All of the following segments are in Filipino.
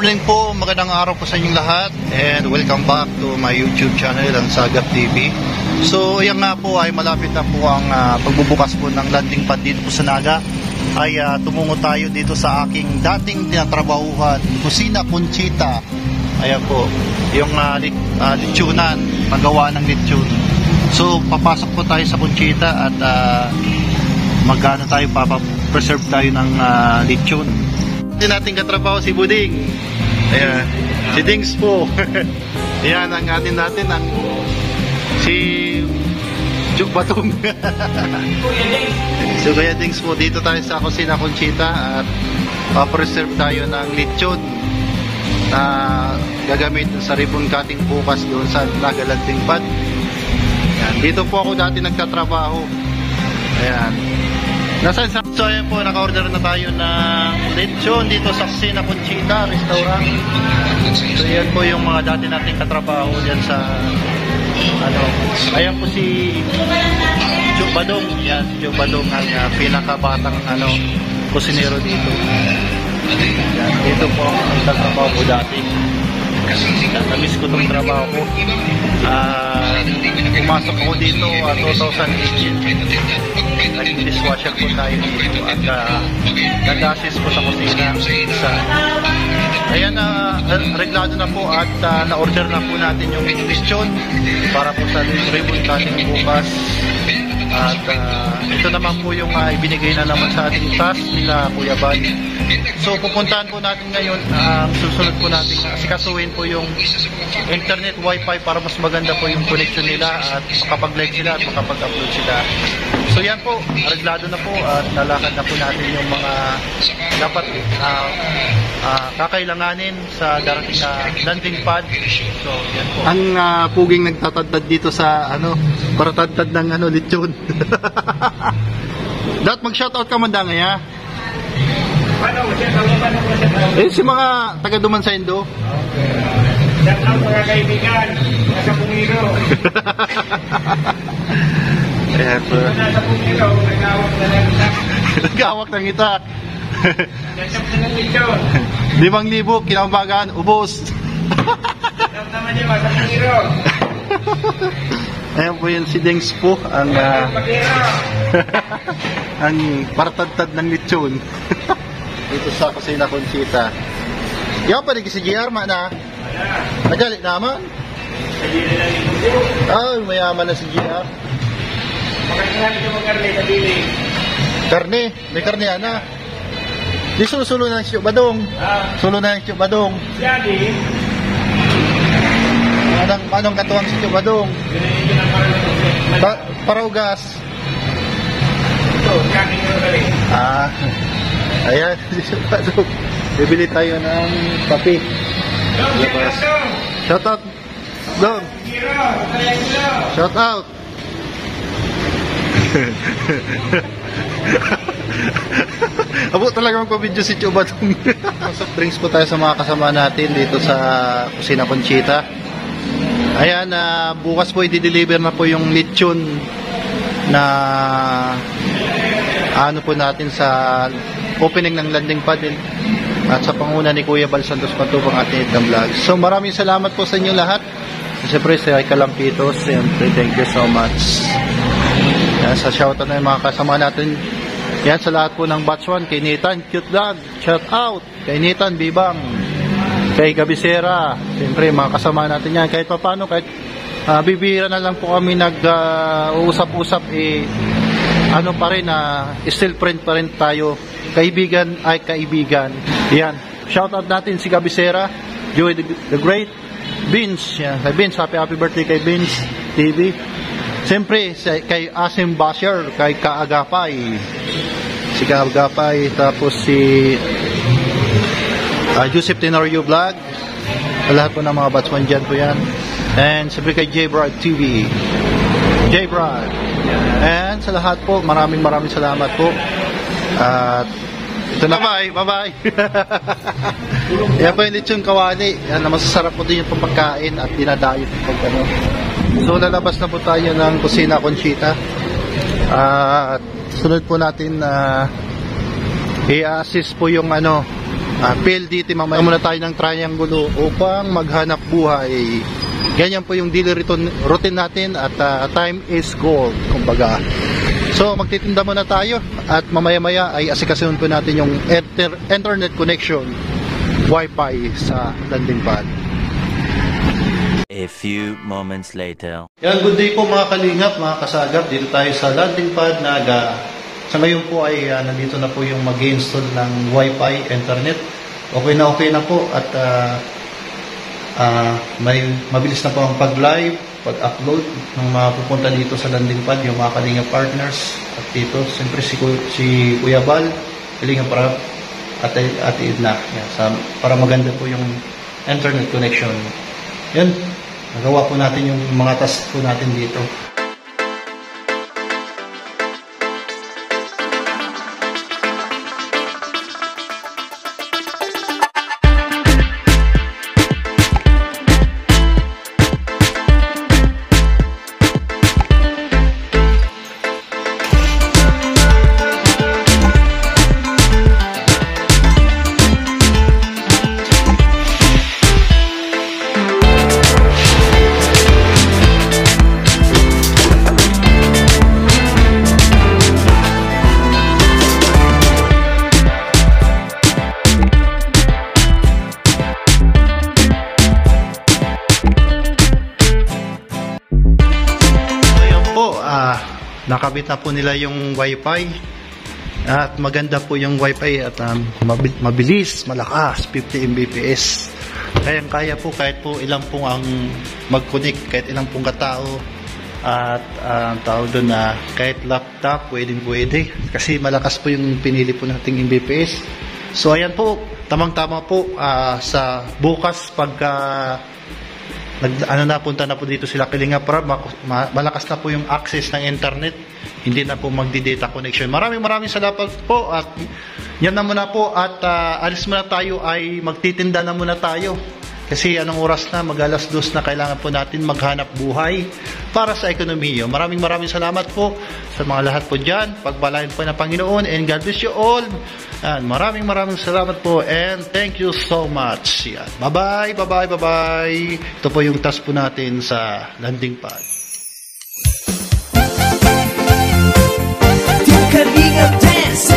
evening po, magandang araw po sa inyong lahat and welcome back to my YouTube channel, ang Sagap TV. So ayan nga po ay malapit na po ang pagbubukas po ng landing pad dito po sa Naga. Ay tumungo tayo dito sa aking dating tinatrabahuhan, Kusina Conchita. Ayan po, yung litsunan, paggawa ng litsun. So papasok po tayo sa Conchita at magano tayo, papapreserve tayo ng litsun. Hindi natin katrabaho si Buding. Ayan, si Dings po. Ayan, ang atin ang si Chuk Batong. So kaya Dings po, dito tayo sa Kusina Conchita at papreserve tayo ng lechon na gagamit sa ribbon cutting bukas doon sa Naga landing pad. Ayan, dito po ako dati nagtatrabaho. Ayan. So ayan po, naka-order na tayo ng lechon dito sa Kusina Conchita Restaurant. So ayan po yung mga dati nating katrabaho dyan sa ayan po si Chuk Badong. Yan, si Chuk Badong ang pinakabatang kusinero dito. Yan, dito po ang nagtatrabaho ko dati. Namiss ko itong trabaho ko. Pumasok ako dito 2018. Naging dishwasher po tayo dito at nag-assist po sa kusina. Ayan, reglado na po at na-order na po natin yung lechon para po sa ribbon cutting bukas. At ito naman po yung ibinigay na naman sa ating task nila Kuya Bal. So pupuntahan po natin ngayon, susunod po natin asikasuhin po yung internet wifi para mas maganda po yung connection nila at makapag-live sila at makapag-upload sila. So yan po, areglado na po at nalakad na po natin yung mga dapat kakailanganin sa darating na landing pad. So yan po. Ang puging nagtatadtad dito sa para tadtad ng lechon. Dapat mag-shoutout ka man da ngaya. Si mga taga Duman sa Indo. Shout out mga kaibigan, nasa Pumiro. Ayan po. Nasa Pumiro, nagawak na lang itak. Nagawak ng itak. Nasa ng lechon. 5,000, kinambagan, ubos. Shout out naman niya, nasa Pumiro. Ayan po yun si Dings po, ang ang paratad-tad ng lechon. Dito sa Kusina Conchita. Yan pa rin si GR na. Madali naman. Ay, mayaman na si GR. Makakilala siya mag-karne sa dili. Karne, may karne ana. Di sulo na si Chuk Badong. Sulo na si Chuk Badong. Jadi, Anong katuwang si Chuk Badong? Paraugas. ito, kaking nyo dali. Ayan, si Chuk Badong. Bibili tayo ng kape. Shout out, Dong. Shout out. Abo talaga magpa-video si Chuk Badong. Soft drinks po tayo sa mga kasama natin dito sa Kusina Conchita. Ayan, bukas po i-deliver na po yung lechon na po natin sa opening ng landing pad at sa panguna ni Kuya Bal Santos Patubang ating itang vlog. So maraming salamat po sa inyo lahat. Siyempre sa Kalampitos, siyempre thank you so much. Yan, sa shoutout na yung mga kasama natin. Yan, sa lahat po ng batch 1, kay Nathan Cute Dog, shout out kay Nathan Bibang, kay Gabisera, siyempre mga kasama natin yan. Kahit pa paano, kahit bibira na lang po kami nag-uusap-usap, pa rin, still friend pa rin tayo. Kaibigan ay kaibigan. Yan, shoutout natin si Gabisera, Joy the Great, Vince, yan. Kay Vince, happy birthday kay Vince TV. Siyempre kay Asim Basher, kay Kaagapay, si Kaagapay, tapos si Joseph Tenorio Vlog, lahat po ng mga batsman dyan po yan. And siyempre kay J-Brad TV, J-Brad. And sa lahat po, maraming salamat po. At ito na, bye. Yan po yung lechon kawali. Yan, masasarap po din yung pagkain at dinadayot pag So lalabas na po tayo ng Kusina Conchita. At sunod po natin i-assist po yung PLDT. Mamaya muna tayo ng triangulo upang maghanap buhay. Ganyan po yung daily routine natin at time is gold, kumbaga. So magtitinda muna tayo at mamaya-maya ay asikasuhin po natin yung internet connection, wifi sa landing pad. A few moments later. Yan, good day po mga kalingap, mga kasagap. Dito tayo sa landing pad sa ngayon po ay nandito na po yung mag-install ng wifi internet. Okay na po at may mabilis na po ang pag-live, pag-upload ng mga pupunta dito sa landing pad, yung mga kalingap partners at dito siyempre si Kuya Bal, kalingap para at Edna, para maganda po yung internet connection. Yan, nagawa po natin yung mga task po natin dito. Nakabit na po nila yung wifi at maganda po yung wifi at mabilis, malakas, 50 Mbps. Kaya po kahit po ilang pong ang mag-connect, kahit ilang pong katao at tao doon na kahit laptop pwede kasi malakas po yung pinili po nating Mbps. So ayan po, tamang-tama po sa bukas pagka napunta na po dito sila Kalingap Rab, malakas na po yung access ng internet, hindi na po magdi-data connection. Maraming salamat po at yan na muna po at alis muna tayo, ay magtitinda na muna tayo kasi anong oras na, mag-alas 2 na, kailangan po natin maghanap buhay para sa ekonomiya. Maraming salamat po sa mga lahat po dyan, pagpalain po ng Panginoon, and God bless you all. And maraming salamat po and thank you so much. Yan. Bye-bye. Ito po yung task po natin sa landing pad. Kalingap dance.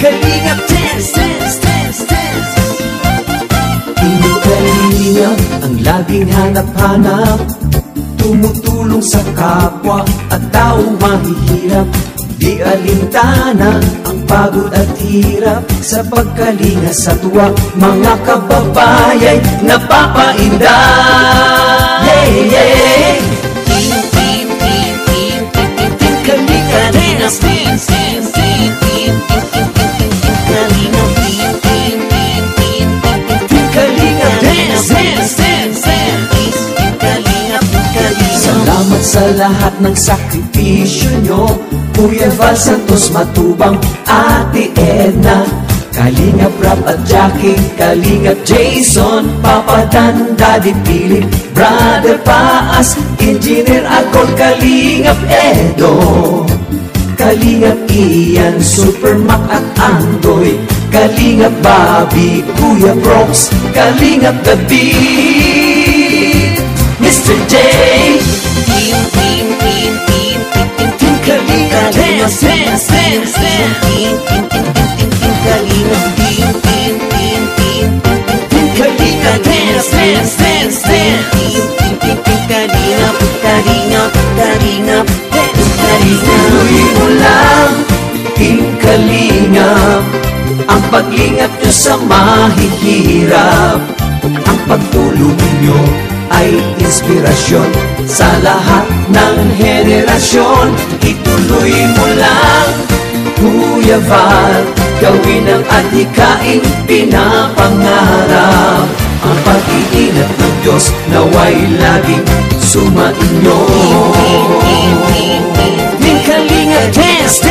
Kalingap dance. Hindi kalingap ang laging hanap-hanap, tumutulong sa kapwa at tao mahihirap. Di alintana ang pagod at hirap, sa pagkalinga sa tuwa mga kababayay napapainda. Yeah. Kalinga dance. Salamat sa lahat ng sakripisyo nyo, Kuya Val Santos Matubang, Ate Edna, Kalingap Rab at Jackie, Kalingap Jason, Papa Dan, Daddy Philip, Brother Paas, Engineer Akol, Kalingap Edo, Kalingap Ian, Super Mac at Andoy, Kalingap Bobby, Kuya Brox, Kalingap David, Mr. J, Kalingap dance. Tuloy mo lang, Team Kalingap, ang paglingap nyo sa mahihirap. Ang pagtulong nyo ay inspirasyon sa lahat ng henerasyon. Ituloy mo lang, Kuya Val, gawin ang adhikaing pinapangarap. Ang pag-iingat ng Diyos naway laging sumainyo. Kalingap dance.